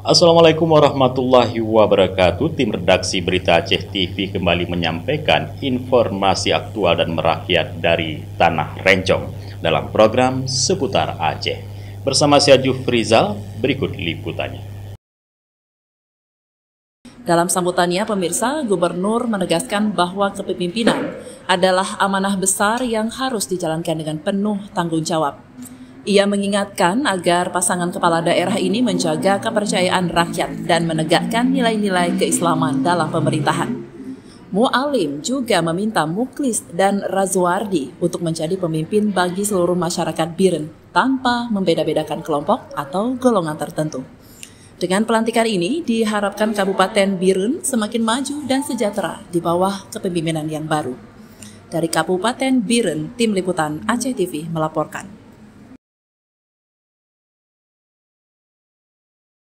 Assalamualaikum warahmatullahi wabarakatuh. Tim redaksi Berita Aceh TV kembali menyampaikan informasi aktual dan merakyat dari Tanah Rencong dalam program Seputar Aceh. Bersama saya Jufrizal, berikut liputannya. Dalam sambutannya, pemirsa, Gubernur menegaskan bahwa kepemimpinan adalah amanah besar yang harus dijalankan dengan penuh tanggung jawab. Ia mengingatkan agar pasangan kepala daerah ini menjaga kepercayaan rakyat dan menegakkan nilai-nilai keislaman dalam pemerintahan. Mu'alim juga meminta Muklis dan Razwardi untuk menjadi pemimpin bagi seluruh masyarakat Biren tanpa membeda-bedakan kelompok atau golongan tertentu. Dengan pelantikan ini, diharapkan Kabupaten Biren semakin maju dan sejahtera di bawah kepemimpinan yang baru. Dari Kabupaten Biren, Tim Liputan Aceh TV melaporkan.